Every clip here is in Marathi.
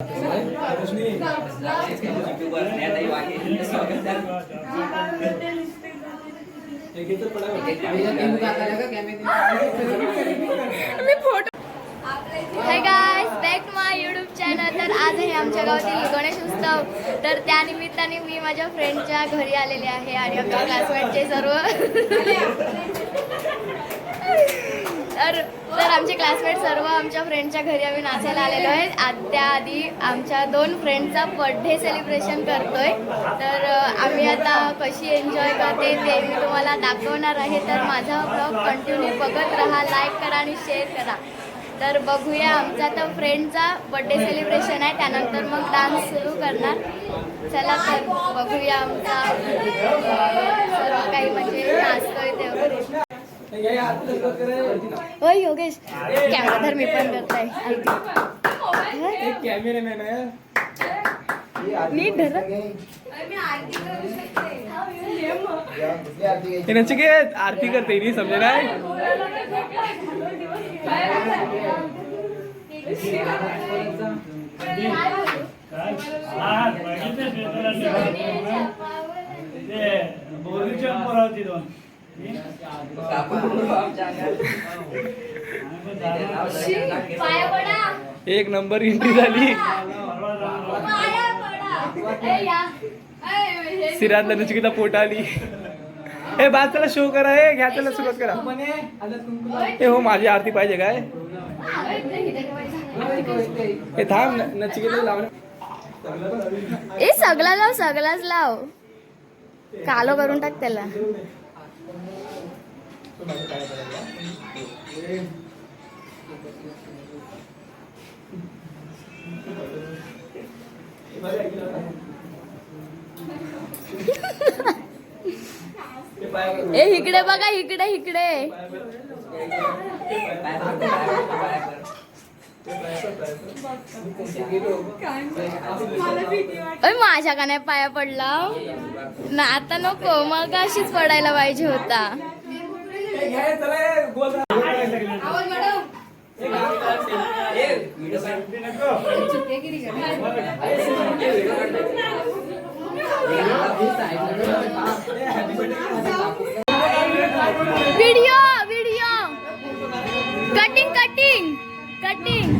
High guys, back to my YouTube channel. तर आज आहे आमच्या गावातील गणेश उत्सव. तर त्यानिमित्ताने मी माझ्या फ्रेंडच्या घरी आलेले आहे आणि आमच्या क्लासमेटचे सर्व तर आमचे क्लासमेट सर्व आमच्या फ्रेंडच्या घरी आम्ही नाचायला आलेलो आहे. त्याआधी आमच्या 2 फ्रेंडचा बर्थडे सेलिब्रेशन करतोय. तर आम्ही आता कशी एन्जॉय करते ते मी तुम्हाला दाखवणार आहे. तर माझा ब्लॉग कंटिन्यू बघत राहा, लाईक करा आणि शेअर करा. तर बघूया, आमचा तर फ्रेंडचा बर्थडे सेलिब्रेशन आहे, त्यानंतर मग डान्स सुरू करणार. चला तर बघूया आमचा सर्व काही म्हणजे नाचतोय ते वगैरे. होय योगेश, कॅमेरा धर, मी पण करताय. कॅमेरामॅन आहे नीट धर. नचिकेत आरती करते नी समजे नाही. एक नंबर एंट्री झाली. सिराजला नचिकेता पोट आली. हे बाद चला शो करा. हे घ्या, चला सुरुवात करा. हे हो, माझी आरती पाहिजे काय? हे थांब, नचिकेता लाव. ए सगळा लाव, सगळाच लाव. कालो करून टाक त्याला. ए इकडे बघा, इकडे इकडे. माझ्या का नाही पाया पडला ना? आता नको, मग अशीच पडायला पाहिजे होता. Video video cutting cutting cutting.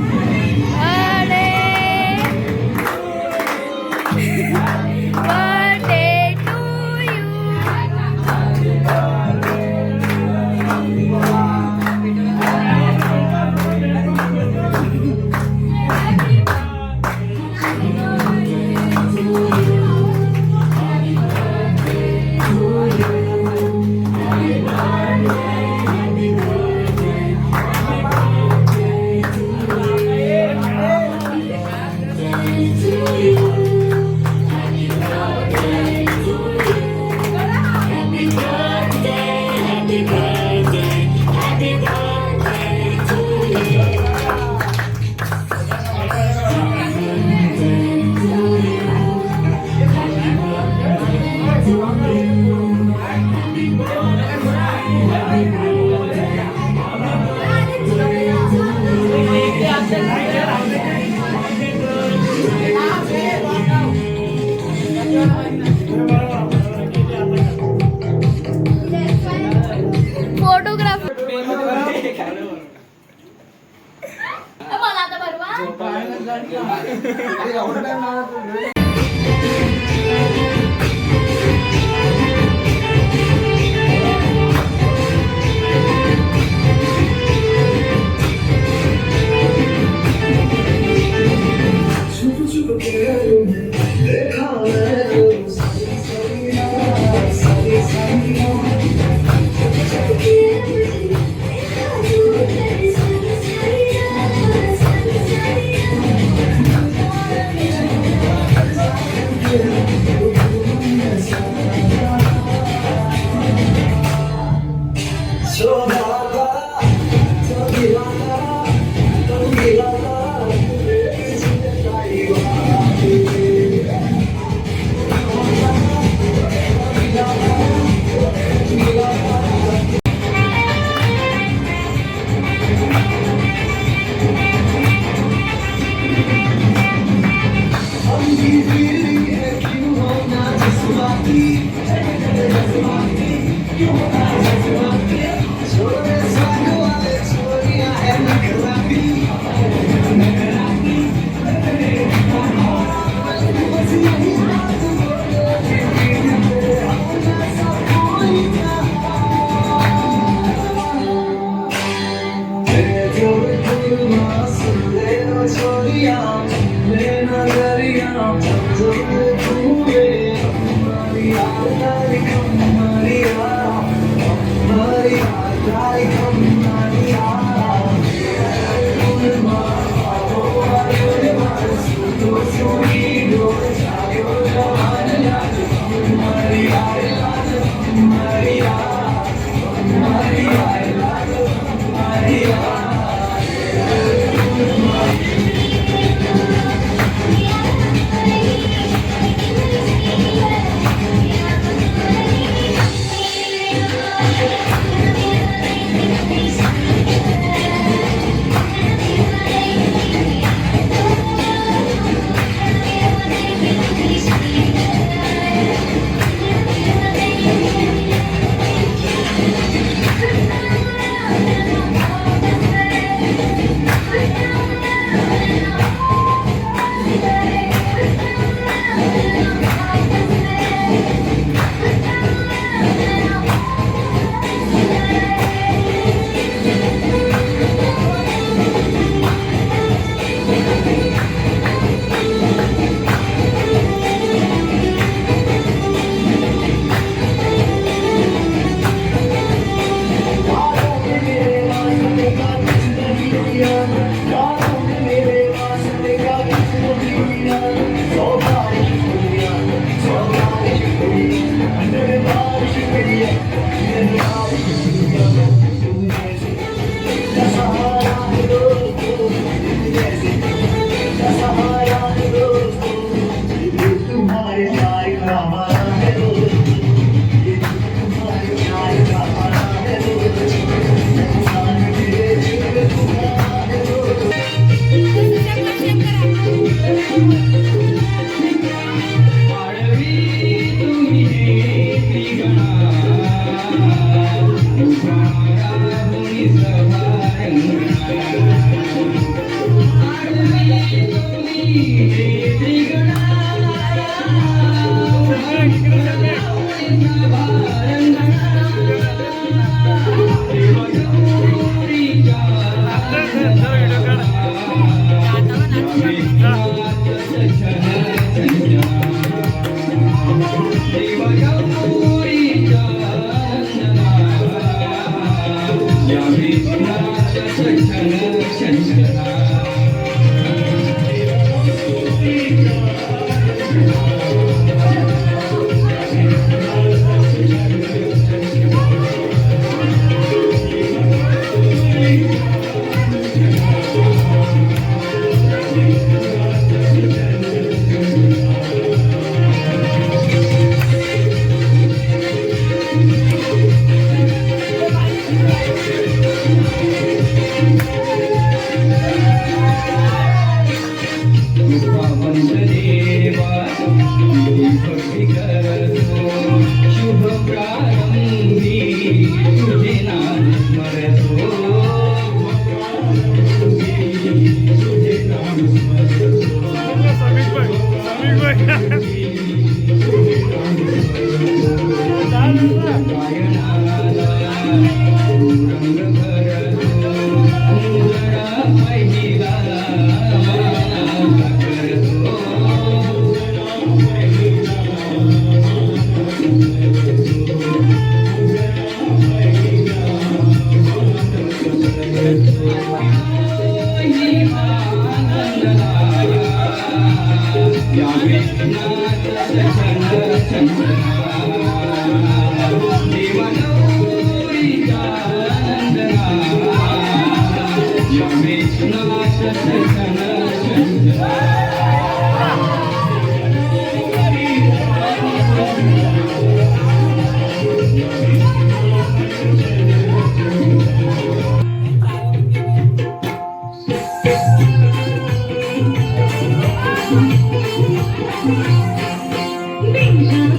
बिना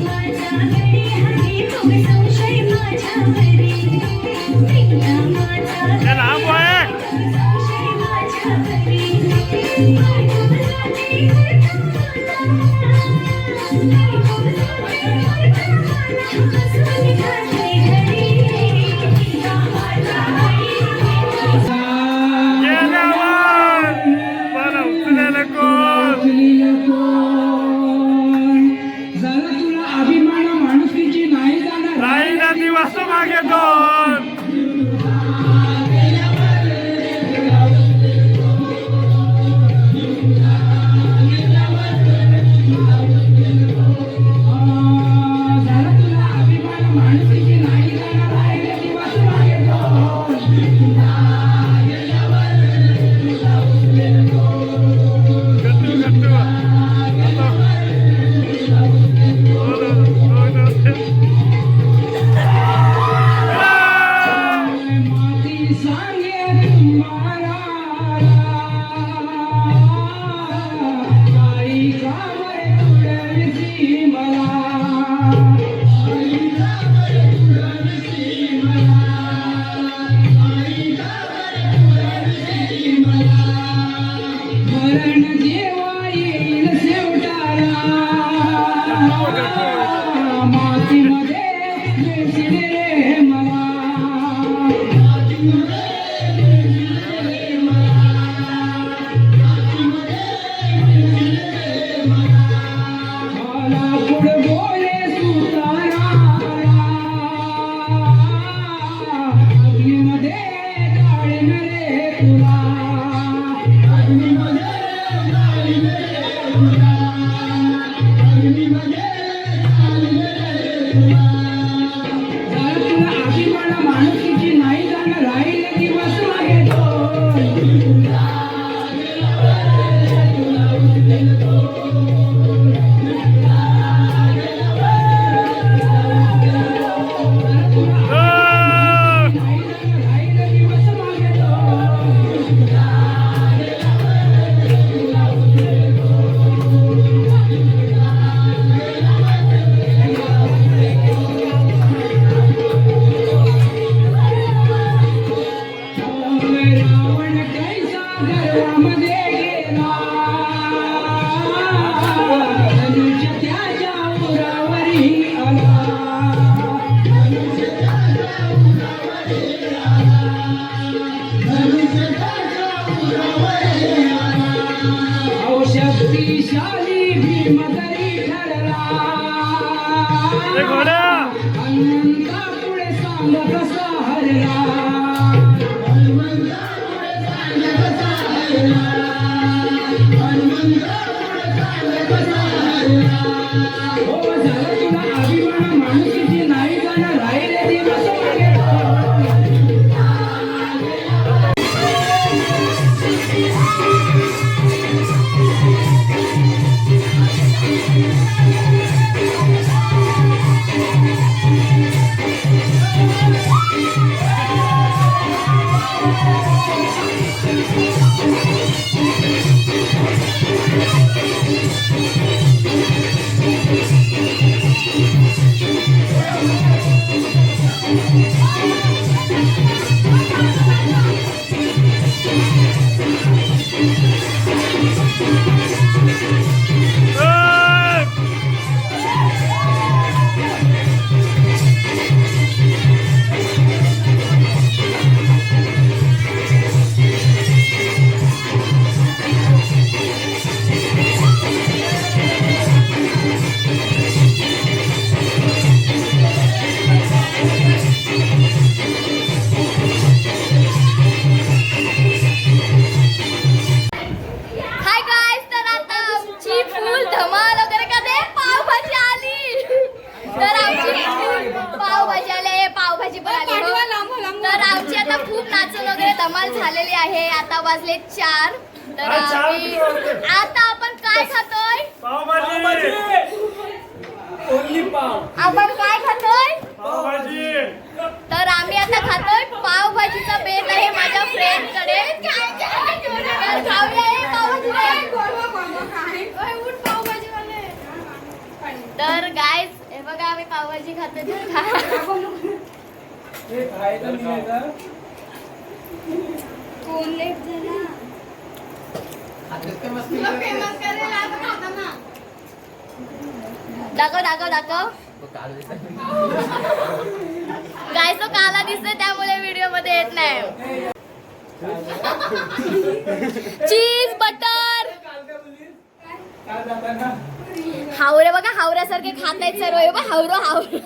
माझा माणुसकीची नाही जाणं राहील दिवस मागे शक्तिशाली भीमदरी ठरला हनुमंता पुढे सांग कसा हरला हो झालं तुला अभिमान माणुसकीची नाही जाणं राहिले दिवस मागे हाय गाइस, तर आता आमची फुल धमाल वगैरे का ते पावभाजी आली. तर आमची पावभाजी आली, पावभाजी पण आली हो. तर आमची आता खूप नाचून वगैरे धमाल झालेली आहे. आता वाजले 4. तर आता आपण काय खातोय? आपण काय खातोय? तर आम्ही आता खातोय पावभाजीचा बेत आहे माझ्या फ्रेंड कडे. तर खाऊया हे पावभाजी. तर गाइस हे बघा आम्ही पावभाजी खातो. कोण लेट झाला? दाखव दाखव दाखव. गाइस तो काला दिसतोय त्यामुळे व्हिडिओ मध्ये येत नाही. चीज बटर हावरे बघा, हावऱ्यासारखे खातायत सर्व. हावरो हावरो.